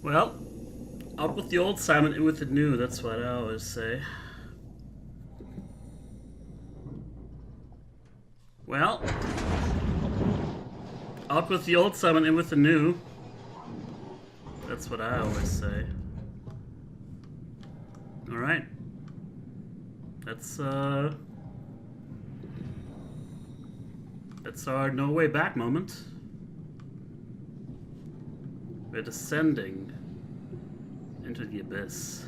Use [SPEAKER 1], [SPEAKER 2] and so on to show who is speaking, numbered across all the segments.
[SPEAKER 1] Well, out with the old Simon, in with the new, that's what I always say. Well, out with the old Simon, in with the new. That's what I always say. Alright. That's our no way back moment. We're descending into the abyss.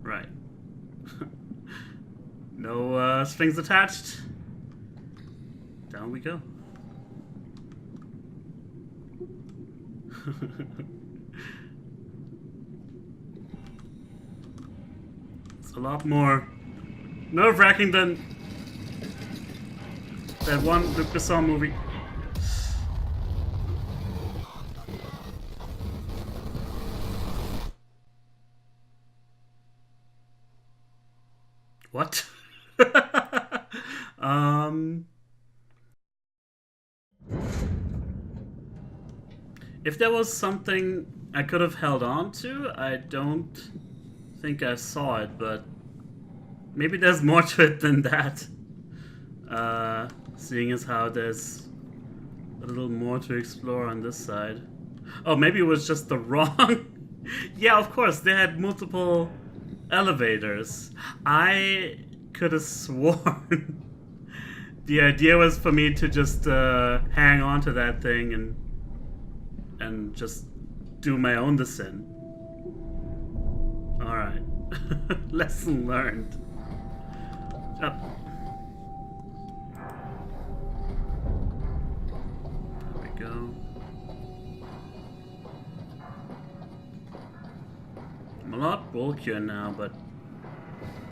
[SPEAKER 1] Right. No strings attached. Down we go. It's a lot more nerve-wracking than that one Luc Besson movie. What? If there was something I could have held on to, I don't think I saw it, but maybe there's more to it than that. Seeing as how there's a little more to explore on this side. Oh, maybe it was just the wrong... Yeah, of course, they had multiple elevators. I could have sworn the idea was for me to just hang on to that thing and just do my own descent. Alright. Lesson learned. Up. There we go. I'm a lot bulkier now, but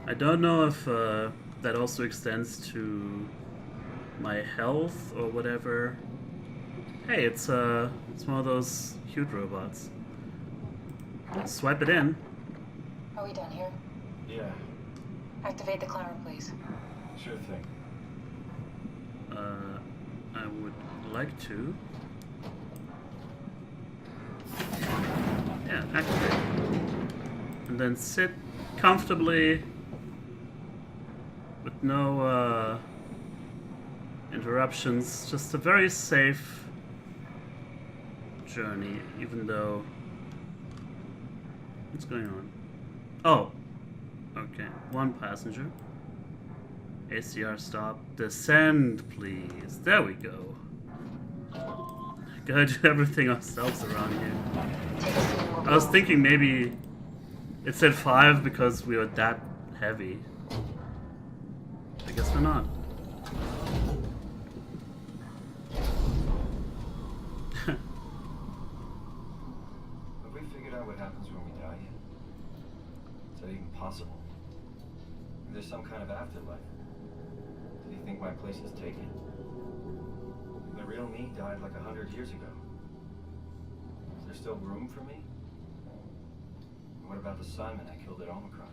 [SPEAKER 1] I don't know if that also extends to my health or whatever. Hey, it's one of those cute robots. Swipe it in.
[SPEAKER 2] Are we done here?
[SPEAKER 3] Yeah,
[SPEAKER 2] Activate the climber, please.
[SPEAKER 3] sure thing.
[SPEAKER 1] I would like to. Yeah, activate. And then sit comfortably with no interruptions. Just a very safe journey, even though... What's going on? Oh, okay. One passenger. ACR stop. Descend, please. There we go. Gotta do everything ourselves around here. I was thinking maybe it said 5 because we were that heavy. I guess we're not.
[SPEAKER 3] Have we figured out what happens when we die yet? Is that even possible? Is there some kind of afterlife? Do you think my place is taken? The real me died like 100 years ago. Is there still room for me? And what about the Simon I killed at Omicron?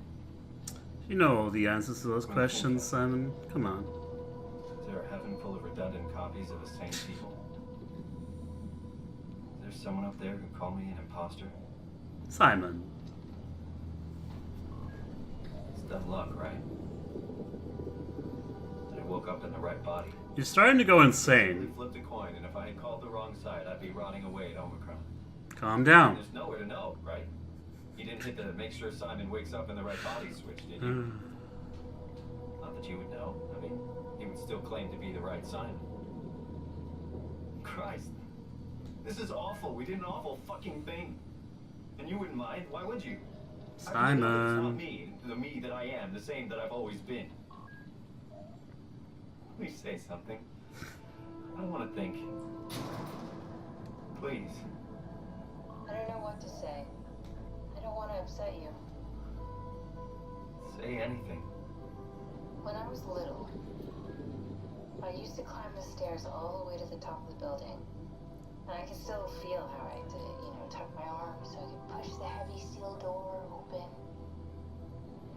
[SPEAKER 1] You know all the answers to those questions, Simon. Come on.
[SPEAKER 3] Is there a heaven full of redundant copies of the same people? Is there someone up there who called me an imposter?
[SPEAKER 1] Simon.
[SPEAKER 3] It's dumb luck, right? That I woke up in the right body.
[SPEAKER 1] You're starting to go
[SPEAKER 3] We
[SPEAKER 1] insane.
[SPEAKER 3] flipped a coin, and if I had called the wrong side, I'd be rotting away at Omicron.
[SPEAKER 1] Calm down.
[SPEAKER 3] There's nowhere to know, right? You didn't hit the make sure Simon wakes up in the right body switch, did you? Not that you would know. I mean, he would still claim to be the right Simon. Christ. This is awful. We did an awful fucking thing. And you wouldn't mind? Why would you? How do you know that it's not me, the me that I am, the same that I've always been? Please say something. I don't want to think. Please.
[SPEAKER 2] I don't know what to say. I don't want to upset you.
[SPEAKER 3] Say anything.
[SPEAKER 2] When I was little, I used to climb the stairs all the way to the top of the building. And I can still feel how I had to, tuck my arm so I could push the heavy steel door open.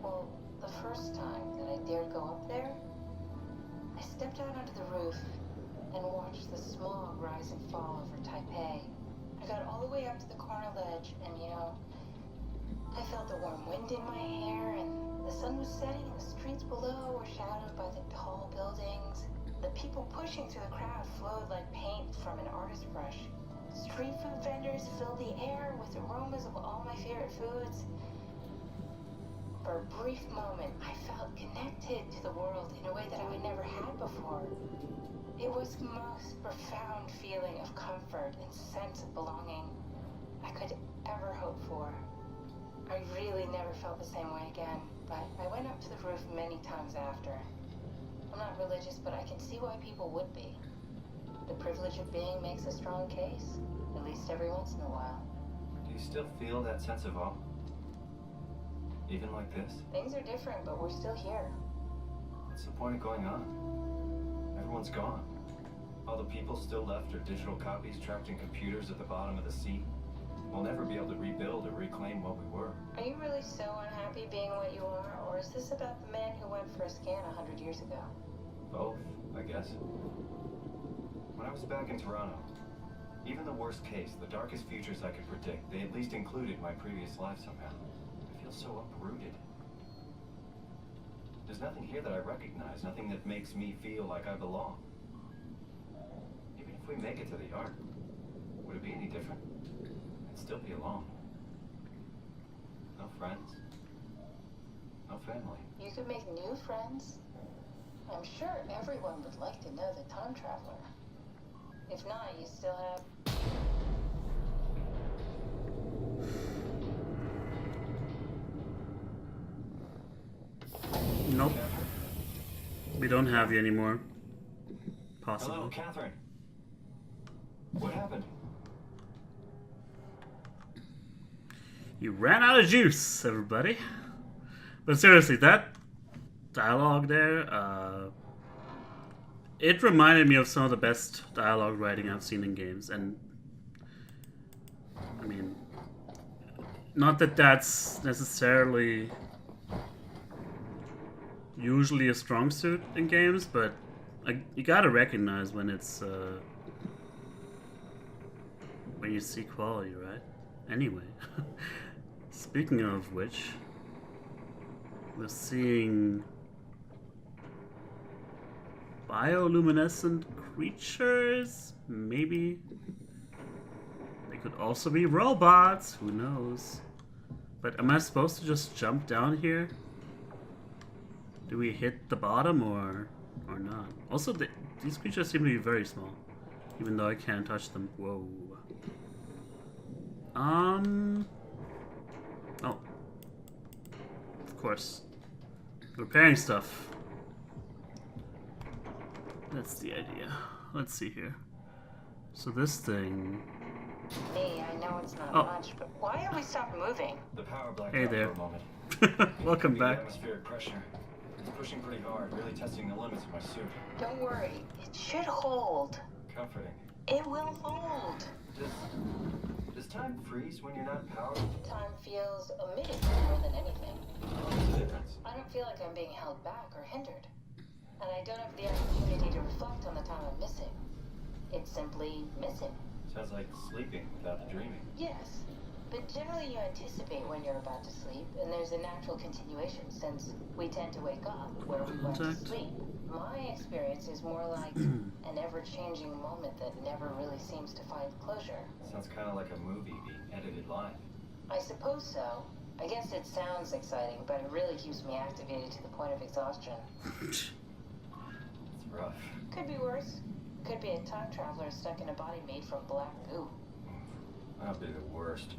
[SPEAKER 2] Well, the first time that I dared go up there, rise and fall over Taipei. I got all the way up to the corner ledge, and you know, I felt the warm wind in my hair, and the sun was setting, and the streets below were shadowed by the tall buildings. The people pushing through the crowd flowed like paint from an artist's brush. Street food vendors filled the air with aromas of all my favorite foods. For a brief moment, I felt connected to the world in a way that I had never had before. It was the most profound feeling of comfort and sense of belonging I could ever hope for. I really never felt the same way again, but I went up to the roof many times after. I'm not religious, but I can see why people would be. The privilege of being makes a strong case, at least every once in a while.
[SPEAKER 3] Do you still feel that sense of awe? Even like this?
[SPEAKER 2] Things are different, but we're still here.
[SPEAKER 3] What's the point of going on? Everyone's gone. All the people still left are digital copies trapped in computers at the bottom of the sea. We'll never be able to rebuild or reclaim what we were.
[SPEAKER 2] Are you really so unhappy being what you are, or is this about the man who went for a scan 100 years ago?
[SPEAKER 3] Both, I guess. When I was back in Toronto, even the worst case, the darkest futures I could predict, they at least included my previous life somehow. I feel so uprooted. There's nothing here that I recognize, nothing that makes me feel like I belong. Even if we make it to the Ark, would it be any different? I'd still be alone. No friends. No family.
[SPEAKER 2] You could make new friends. I'm sure everyone would like to know the time traveler. If not, you still have...
[SPEAKER 1] Nope. We don't have you anymore.
[SPEAKER 3] Hello,
[SPEAKER 1] Possible.
[SPEAKER 3] Catherine. What happened?
[SPEAKER 1] You ran out of juice, everybody. But seriously, that dialogue there, it reminded me of some of the best dialogue writing I've seen in games. And, I mean, not that that's necessarily usually a strong suit in games, but you gotta recognize when it's, when you see quality, right? Anyway, speaking of which, we're seeing bioluminescent creatures, maybe. They could also be robots, who knows? But am I supposed to just jump down here? Do we hit the bottom or not? Also, these creatures seem to be very small, even though I can't touch them. Whoa. Oh. Of course. Repairing stuff. That's the idea. Let's see here. So this thing...
[SPEAKER 2] Hey, I know it's not
[SPEAKER 1] Oh.
[SPEAKER 2] much, but why have we stopped moving?
[SPEAKER 3] The power blacked
[SPEAKER 1] Hey
[SPEAKER 3] out
[SPEAKER 1] there.
[SPEAKER 3] for a moment.
[SPEAKER 1] Welcome
[SPEAKER 3] The
[SPEAKER 1] back.
[SPEAKER 3] atmospheric pressure. It's pushing pretty hard, really testing the limits of my suit.
[SPEAKER 2] Don't worry, it should hold.
[SPEAKER 3] Comforting.
[SPEAKER 2] It will hold.
[SPEAKER 3] Does time freeze when you're not powered?
[SPEAKER 2] Time feels omitted more than anything.
[SPEAKER 3] What's the difference?
[SPEAKER 2] I don't feel like I'm being held back or hindered. And I don't have the opportunity to reflect on the time I'm missing. It's simply missing.
[SPEAKER 3] Sounds like sleeping without the dreaming.
[SPEAKER 2] Yes, but generally you anticipate when you're about to sleep, and there's a natural continuation since we tend to wake up where we went to
[SPEAKER 1] Contact.
[SPEAKER 2] sleep. My experience is more like an ever-changing moment that never really seems to find closure.
[SPEAKER 3] Sounds kind of like a movie being edited live.
[SPEAKER 2] I suppose so. I guess it sounds exciting, but it really keeps me activated to the point of exhaustion.
[SPEAKER 3] It's rough.
[SPEAKER 2] Could be worse. Could be a time traveler stuck in a body made from black goo.
[SPEAKER 3] That'd be the worst.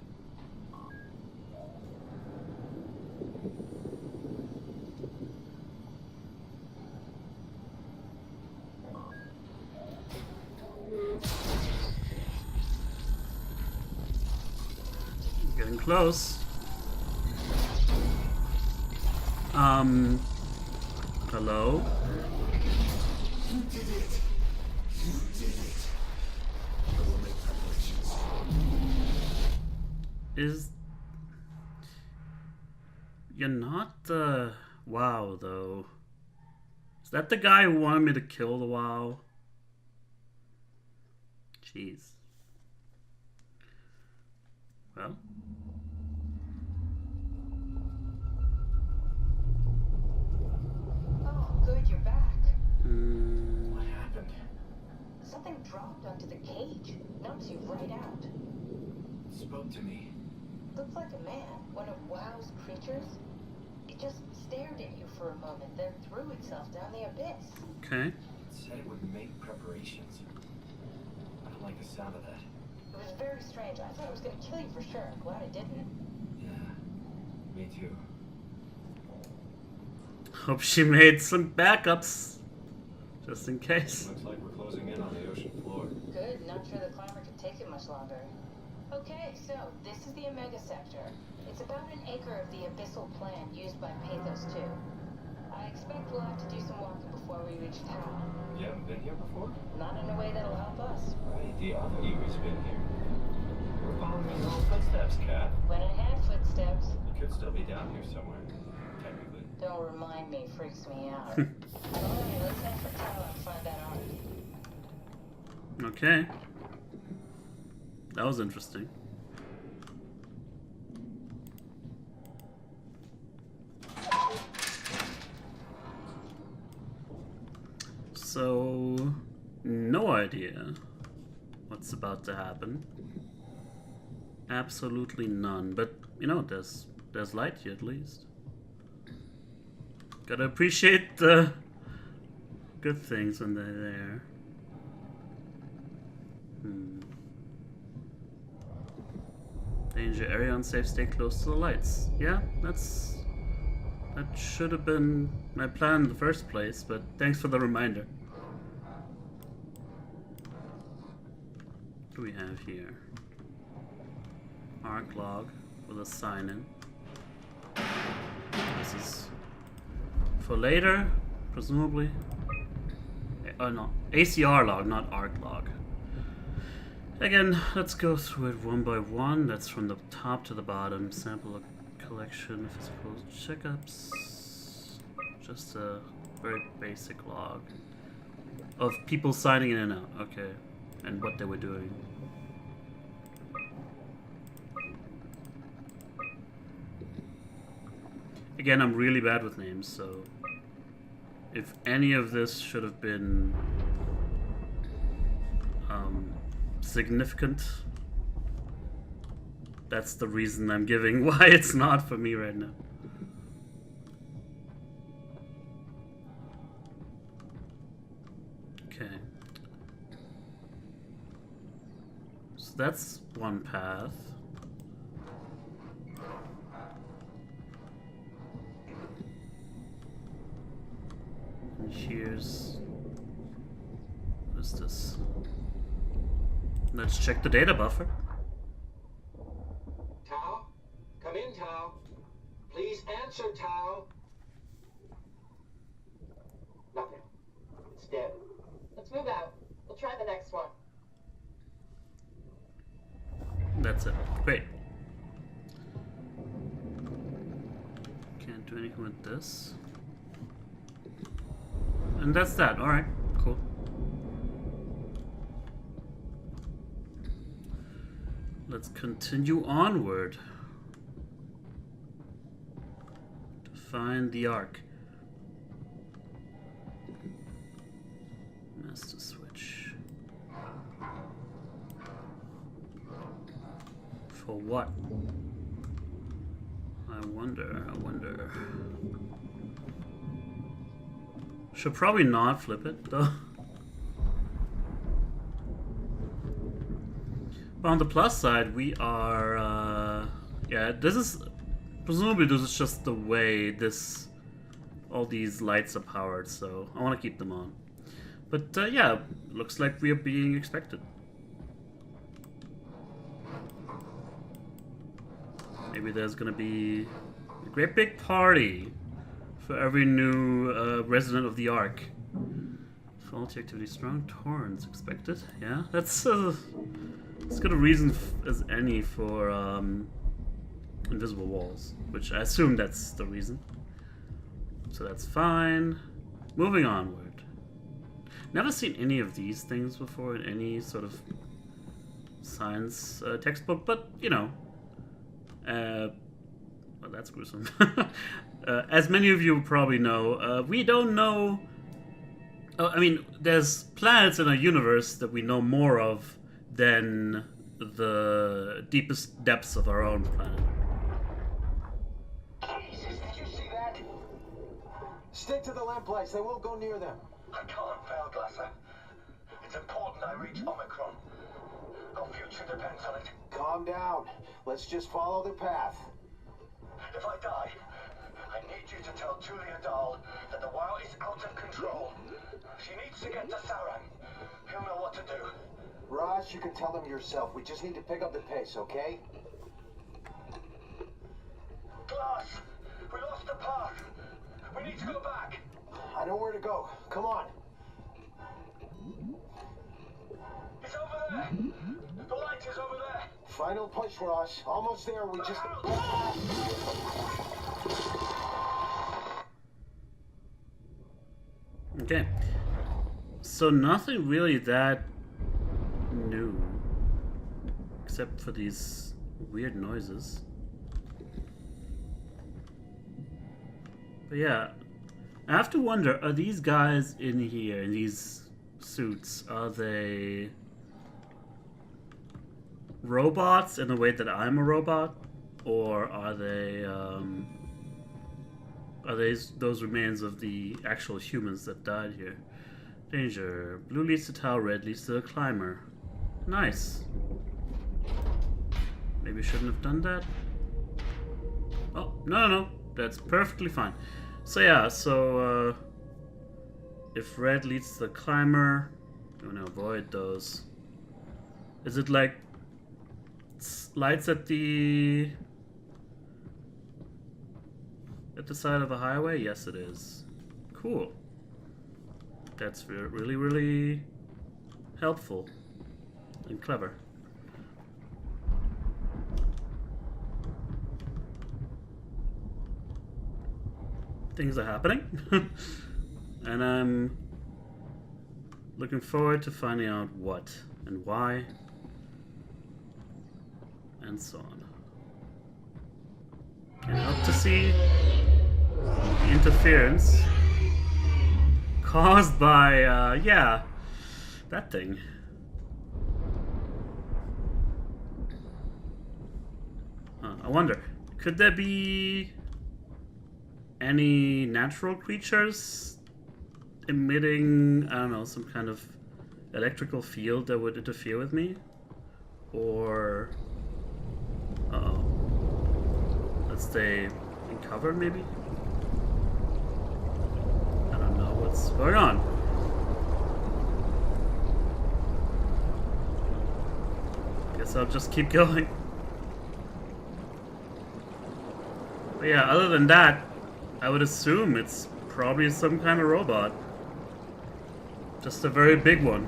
[SPEAKER 1] Getting close. Hello?
[SPEAKER 4] You did it! You did it! I will make preparations.
[SPEAKER 1] Is... You're not the WoW, though. Is that the guy who wanted me to kill the WoW? Jeez. Well.
[SPEAKER 2] Oh, good, you're back.
[SPEAKER 3] What happened?
[SPEAKER 2] Something dropped onto the cage. Knocks you right out.
[SPEAKER 3] It spoke to me.
[SPEAKER 2] Looked like a man, one of WoW's creatures. It just stared at you for a moment, then threw itself down the abyss.
[SPEAKER 1] Okay.
[SPEAKER 3] It said it would make preparations. I don't like the sound of that.
[SPEAKER 2] It was very strange. I thought it was going to kill you for sure. I'm glad it didn't.
[SPEAKER 3] Yeah, me too.
[SPEAKER 1] Hope she made some backups. Just in case.
[SPEAKER 3] Looks like we're closing in on the ocean floor.
[SPEAKER 2] Good. Not sure the climber could take it much longer. Okay, so this is the Omega Sector. It's about an acre of the abyssal plan used by Pathos 2. I expect we'll have to do some walking before we reach town.
[SPEAKER 3] You haven't been here before?
[SPEAKER 2] Not in a way that'll help us.
[SPEAKER 3] Wait, the other Eagle's been here. We're following your own footsteps, Kat.
[SPEAKER 2] When I had footsteps,
[SPEAKER 3] You could still be down here somewhere, technically.
[SPEAKER 2] don't remind me, freaks me out. Alright, let's head for town and find that ark.
[SPEAKER 1] Okay. That was interesting. So, no idea what's about to happen. Absolutely none. But you know, there's light here at least. Gotta appreciate the good things when they're there. Danger area, unsafe, stay close to the lights. Yeah, that should have been my plan in the first place, but thanks for the reminder. What do we have here? Arc log with a sign in. This is for later, presumably. Oh no, ACR log, not arc log. Again, let's go through it one by one. That's from the top to the bottom. Sample collection, physical checkups. Just a very basic log of people signing in and out. Okay, and what they were doing. Again, I'm really bad with names, so if any of this should have been significant, that's the reason I'm giving why it's not for me right now. Okay. So that's one path. And here's... what is this? Let's check the data buffer.
[SPEAKER 5] Tao? Come in, Tao. Please answer, Tao. Nothing. It's dead.
[SPEAKER 6] Let's move out. We'll try the next one.
[SPEAKER 1] That's it. Great. Can't do anything with this. And that's that. Alright, cool. Let's continue onward to find the Ark. Master switch. For what? I wonder. Should probably not flip it, though. But on the plus side, we are, yeah, this is, presumably this is just the way all these lights are powered, so I want to keep them on. But, yeah, looks like we are being expected. Maybe there's gonna be a great big party for every new resident of the Ark. Faulty activity, strong torrents expected. Yeah, that's as good a reason as any for invisible walls, which I assume that's the reason. So that's fine. Moving onward. Never seen any of these things before in any sort of science textbook, but you know, well, that's gruesome. As many of you probably know, we don't know. I mean, there's planets in our universe that we know more of than the deepest depths of our own planet.
[SPEAKER 5] Jesus, did you see that? Stick to the lamplights. They won't go near them.
[SPEAKER 4] I can't, Failglasser. It's important I reach Omicron. Our future depends on it.
[SPEAKER 5] Calm down. Let's just follow their path.
[SPEAKER 4] If I die, I need you to tell Julia Dahl that the WoW is out of control. She needs to get to Saran. He'll know what to do.
[SPEAKER 5] Raj, you can tell them yourself. We just need to pick up the pace, okay?
[SPEAKER 4] Glass! We lost the path. We need to go back.
[SPEAKER 5] I know where to go. Come on.
[SPEAKER 4] It's over there. The light is over there.
[SPEAKER 5] Final push, Raj. Almost there. We just...
[SPEAKER 1] Okay. So nothing really that new. Except for these weird noises. But yeah. I have to wonder, are these guys in here, in these suits, are they robots in the way that I'm a robot? Or are they those remains of the actual humans that died here? Danger. Blue leads to Tau, red leads to the climber. Nice. Maybe I shouldn't have done that. Oh, no. That's perfectly fine. So yeah, if red leads to the climber, I'm gonna avoid those. Is it like lights at the side of a highway? Yes, it is. Cool. That's really, really helpful and clever. Things are happening. And I'm looking forward to finding out what and why and so on. Can't help to see the interference caused by, yeah, that thing. I wonder, could there be any natural creatures emitting, I don't know, some kind of electrical field that would interfere with me? Or... uh-oh. Let's stay in cover, maybe? I don't know what's going on. Guess I'll just keep going. But yeah, other than that, I would assume it's probably some kind of robot. Just a very big one.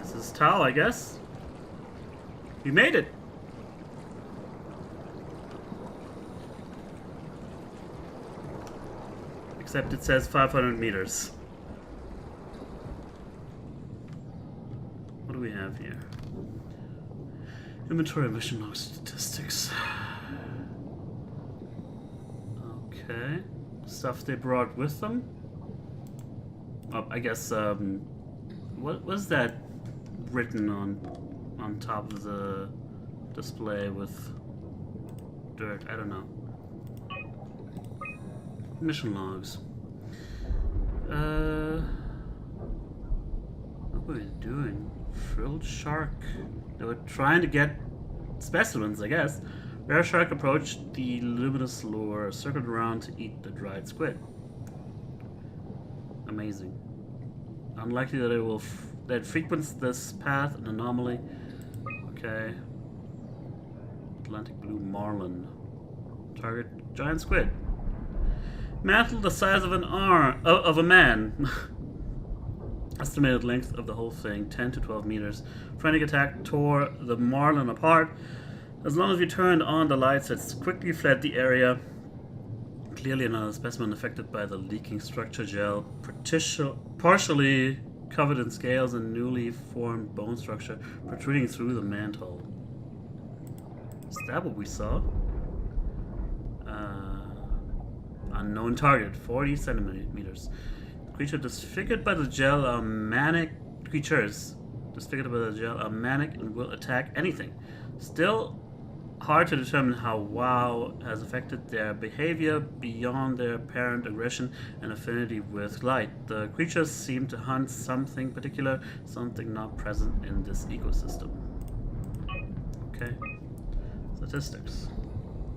[SPEAKER 1] This is Tau, I guess. We made it. Except it says 500 meters. What do we have here? Inventory mission log statistics. Okay. Stuff they brought with them. Oh, I guess, what was that written on top of the display with dirt? I don't know. Mission logs. What were they doing? Frilled shark. They were trying to get specimens, I guess. Rare shark approached the luminous lure, circled around to eat the dried squid. Amazing. Unlikely that it that frequents this path, an anomaly. Okay. Atlantic blue marlin. Target giant squid. Mantle the size of an arm of a man. Estimated length of the whole thing, 10 to 12 meters. Frantic attack tore the marlin apart. As long as you turned on the lights, it quickly fled the area Clearly another specimen affected by the leaking structure gel, partially covered in scales and newly formed bone structure protruding through the mantle. Is that what we saw? Unknown target, 40 centimeters. Creatures disfigured by the gel are manic and will attack anything. Still hard to determine how WoW has affected their behavior beyond their apparent aggression and affinity with light. The creatures seem to hunt something particular, something not present in this ecosystem. Okay. Statistics.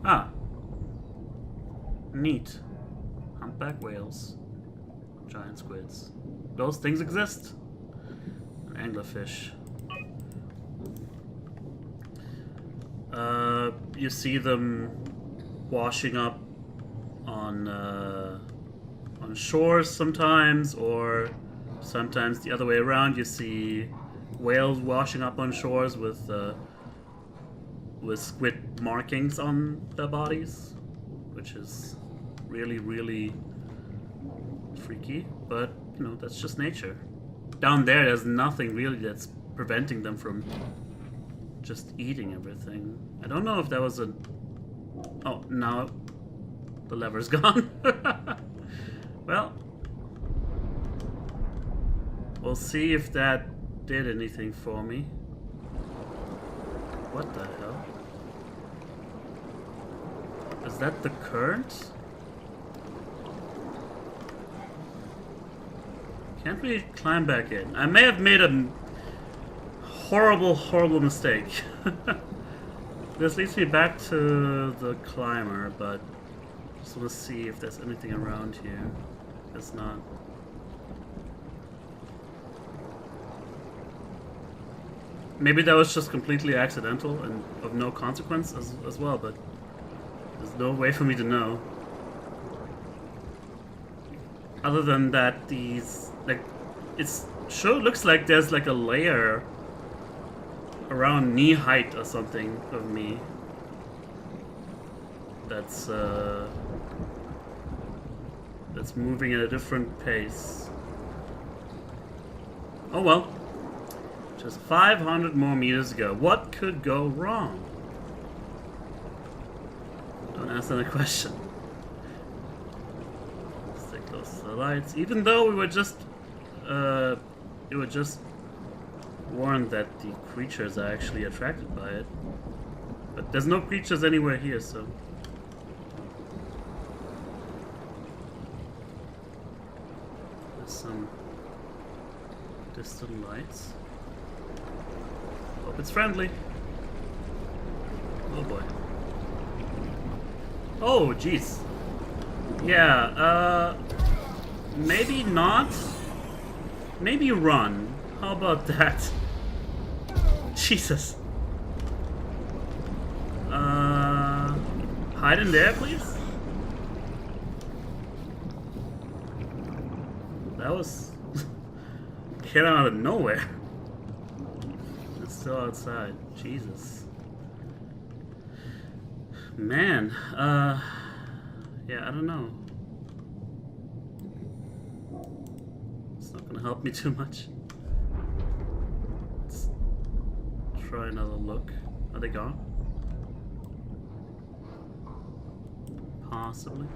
[SPEAKER 1] Ah. Neat. Humpback whales. Giant squids. Those things exist. An anglerfish. You see them washing up on shores sometimes, or sometimes the other way around. You see whales washing up on shores with squid markings on their bodies, which is really, really freaky. But you know, that's just nature. Down there's nothing really that's preventing them from just eating everything. I don't know if that was a... Oh, now the lever's gone. Well, we'll see if that did anything for me. What the hell? Is that the current? Can't really climb back in. I may have made a horrible mistake. This leads me back to the climber, but just want to see if there's anything around here. There's not. Maybe that was just completely accidental and of no consequence as well, but there's no way for me to know. Other than that, these, like, looks like there's like a layer around knee height or something of me that's moving at a different pace. Oh well. Just 500 more meters ago. What could go wrong? Don't ask that question. Stay close to the lights. Even though we were just warned that the creatures are actually attracted by it. But there's no creatures anywhere here, so... There's some distant lights. Hope it's friendly. Oh boy. Oh, jeez. Yeah, maybe not. Maybe run. How about that? Jesus. Hide in there, please? That was... came out of nowhere. It's still outside. Jesus. Man, yeah, I don't know. It's not gonna help me too much. Let's try another look. Are they gone? Possibly.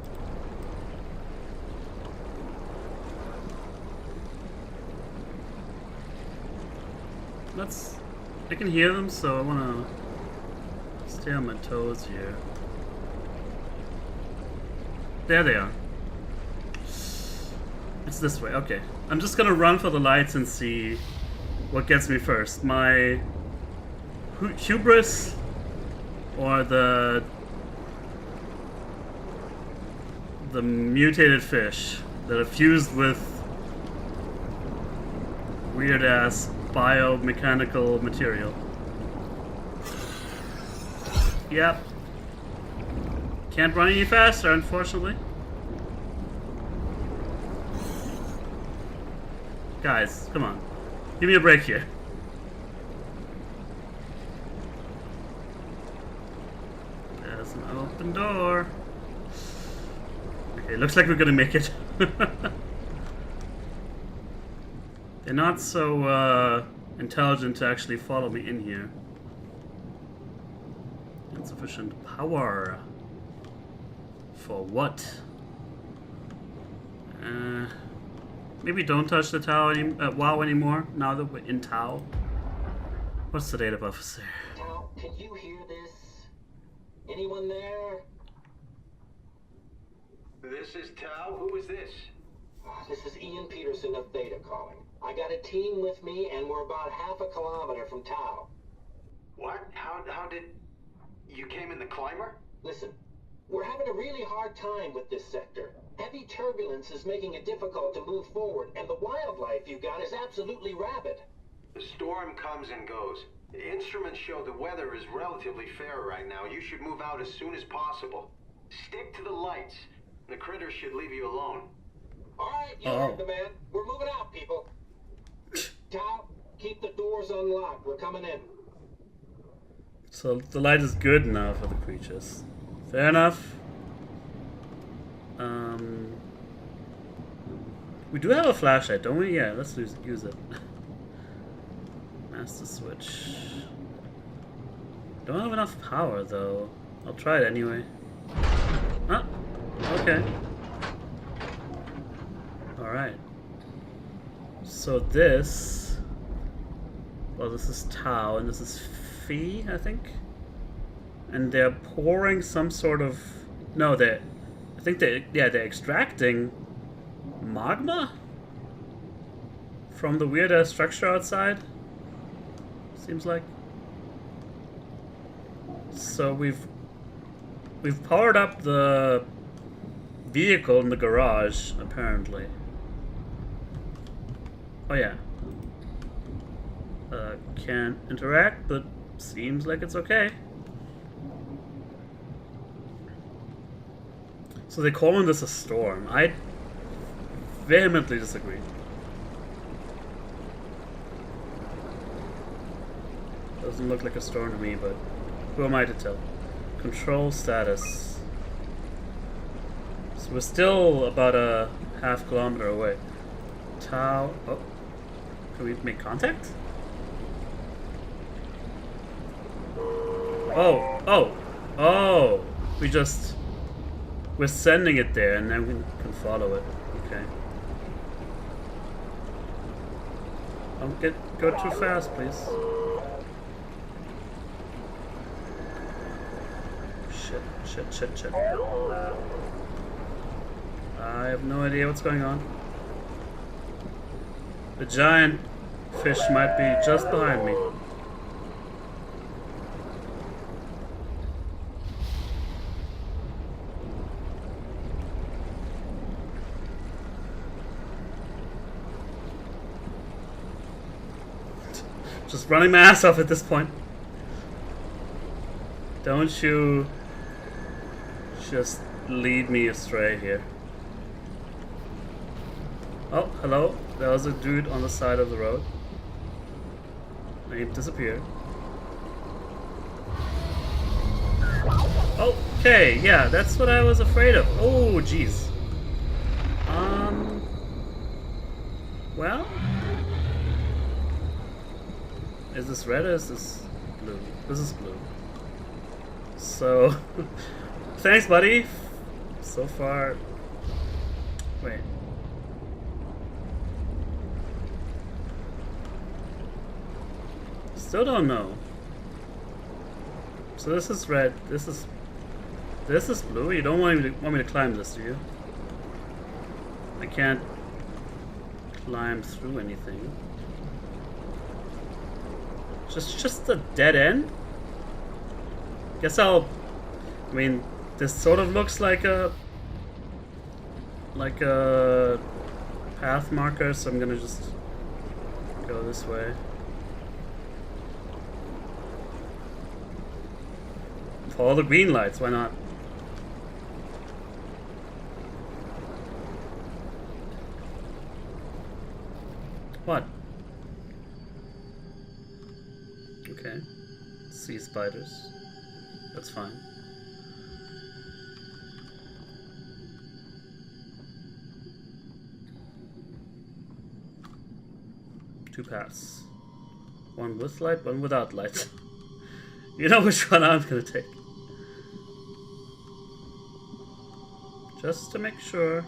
[SPEAKER 1] I can hear them, so I wanna stay on my toes here. There they are. It's this way, okay. I'm just gonna run for the lights and see what gets me first. My hubris or the mutated fish that are fused with weird ass biomechanical material. Yep. Can't run any faster, unfortunately. Guys, come on. Give me a break here. There's an open door. Okay, looks like we're gonna make it. They're not so intelligent to actually follow me in here. Insufficient power. For what? Maybe don't touch the tower WoW anymore, now that we're in Tau. What's the data buffers there?
[SPEAKER 5] Tao, can you hear this? Anyone there?
[SPEAKER 4] This is Tao. Who is this?
[SPEAKER 5] This is Ian Peterson of Theta calling. I got a team with me, and we're about half a kilometer from Tau.
[SPEAKER 4] What? How did... You came in the climber?
[SPEAKER 5] Listen, we're having a really hard time with this sector. Heavy turbulence is making it difficult to move forward, and the wildlife you got is absolutely rabid.
[SPEAKER 4] The storm comes and goes. The instruments show the weather is relatively fair right now. You should move out as soon as possible. Stick to the lights. The critters should leave you alone.
[SPEAKER 5] All right, you heard the man. We're moving out, people. Tao, keep the doors unlocked. We're coming in.
[SPEAKER 1] So the light is good now for the creatures. Fair enough. We do have a flashlight, don't we? Yeah, let's use it. Master switch. Don't have enough power though. I'll try it anyway. Ah, okay. Alright. So this... Well, this is Tau and this is Phi, I think? And they're pouring some sort of... No, I think they're extracting magma from the weird structure outside. Seems like. So we've powered up the vehicle in the garage, apparently. Oh yeah. Can't interact, but seems like it's okay. So they're calling this a storm. I vehemently disagree. Doesn't look like a storm to me, but who am I to tell? Control status. So we're still about a half kilometer away. Tau. Oh. Can we make contact? Oh! We're sending it there and then we can follow it. Okay. Don't go too fast, please. Shit. I have no idea what's going on. The giant fish might be just behind me. Just running my ass off at this point. Don't you just lead me astray here. Oh, hello. There was a dude on the side of the road. He disappeared. Okay, yeah, that's what I was afraid of. Oh, jeez. Well... Is this red or is this blue? This is blue. So... Thanks, buddy. So far... Wait. Still don't know. So this is red. This is blue. You don't want me to climb this, do you? I can't climb through anything. Just a dead end? Guess I mean, this sort of looks like a path marker, so I'm gonna just go this way. Follow the green lights, why not? What? Okay. Sea spiders. That's fine. 2 paths. One with light, one without light. You know which one I'm gonna take. Just to make sure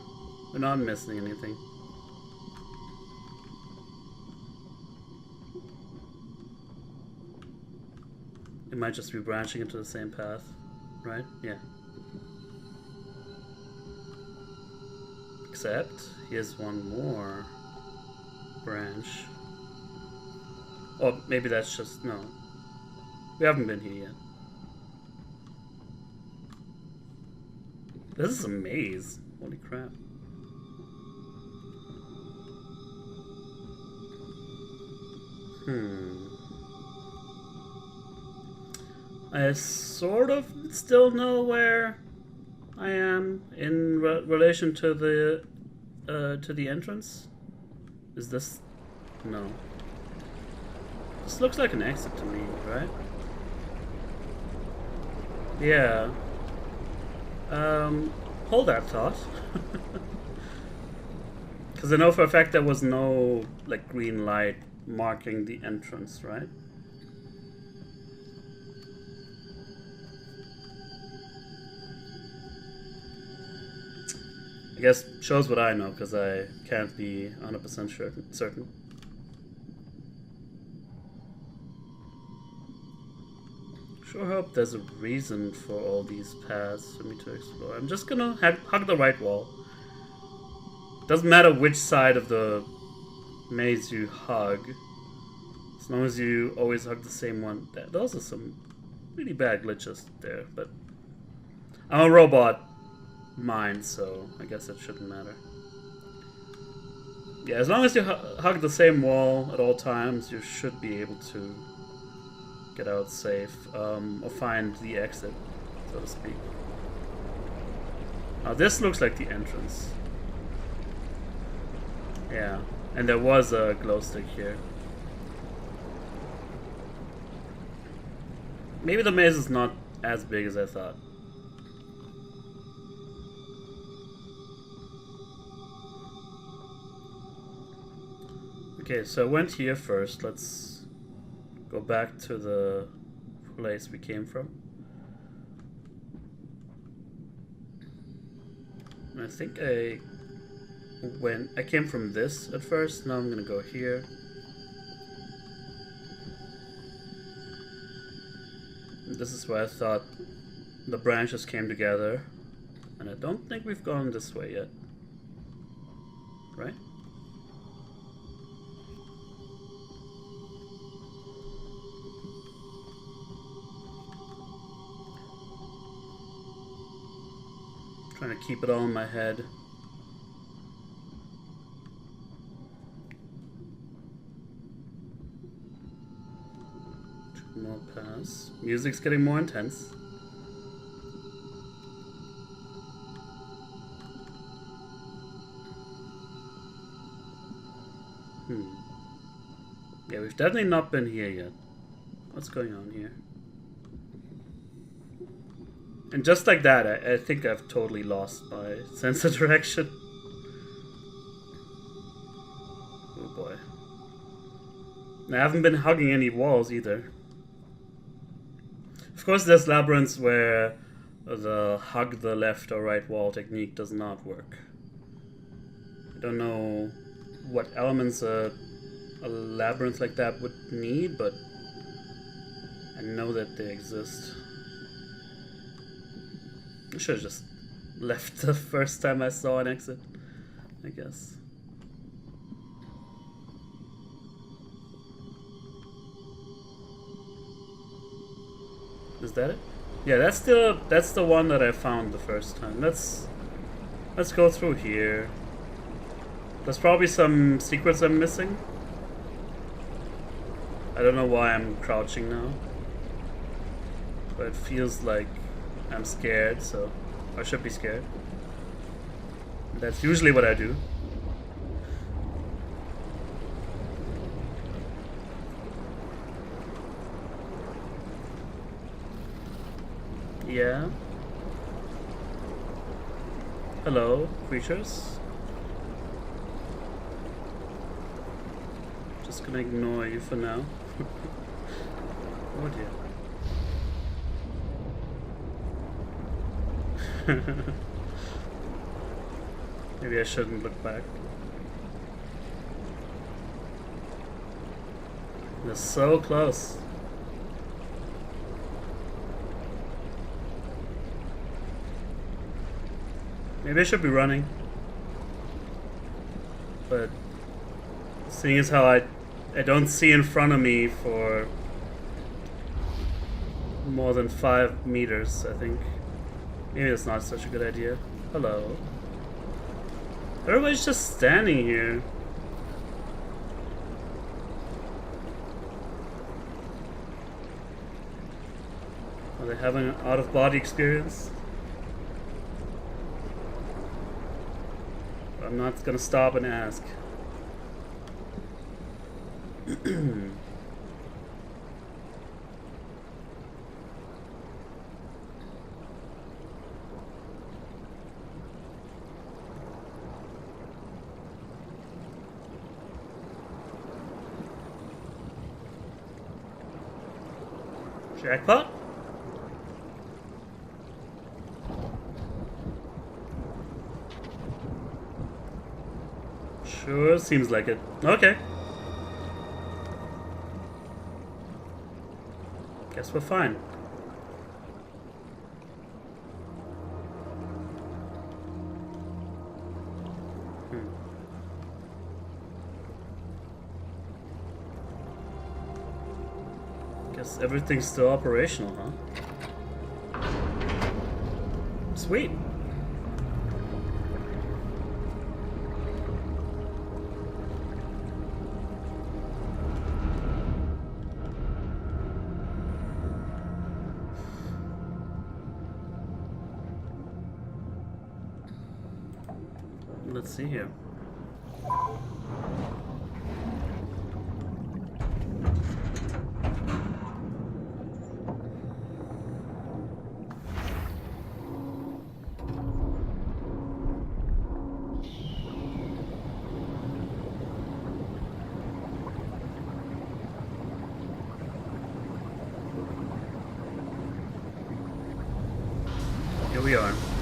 [SPEAKER 1] we're not missing anything. It might just be branching into the same path, right? Yeah. Except, here's one more branch. Or maybe that's just, no. We haven't been here yet. This is a maze. Holy crap. I sort of still know where I am in relation to the entrance. Is this? No. This looks like an exit to me, right? Yeah. Hold that thought. Because I know for a fact there was no like green light marking the entrance, right? I guess shows what I know because I can't be 100% certain. Sure hope there's a reason for all these paths for me to explore. I'm just gonna hug the right wall. Doesn't matter which side of the maze you hug, as long as you always hug the same one. Those are some really bad glitches there, but I'm a robot mind, so I guess it shouldn't matter. Yeah, as long as you hug the same wall at all times, you should be able to get out safe, or find the exit, so to speak. Now this looks like the entrance. Yeah, and there was a glow stick here. Maybe the maze is not as big as I thought. Okay, so I went here first. Let's go back to the place we came from. And I think I came from this at first. Now I'm gonna go here. This is where I thought the branches came together, and I don't think we've gone this way yet, right? Trying to keep it all in my head. Two more pass. Music's getting more intense. Yeah, we've definitely not been here yet. What's going on here? And just like that, I think I've totally lost my sense of direction. Oh boy. And I haven't been hugging any walls either. Of course, there's labyrinths where the hug the left or right wall technique does not work. I don't know what elements a labyrinth like that would need, but I know that they exist. I should have just left the first time I saw an exit, I guess. Is that it? Yeah, that's the one that I found the first time. Let's go through here. There's probably some secrets I'm missing. I don't know why I'm crouching now, but it feels like I'm scared, so I should be scared. That's usually what I do. Yeah. Hello, creatures. Just gonna ignore you for now. Oh dear. Maybe I shouldn't look back. They're so close. Maybe I should be running. But seeing as how I don't see in front of me for more than 5 meters, I think maybe that's not such a good idea. Hello. Everybody's just standing here. Are they having an out-of-body experience? I'm not gonna stop and ask. Jackpot? Sure, seems like it. Okay. Guess we're fine. Guess everything's still operational, huh? Sweet. Let's see here. Here we are.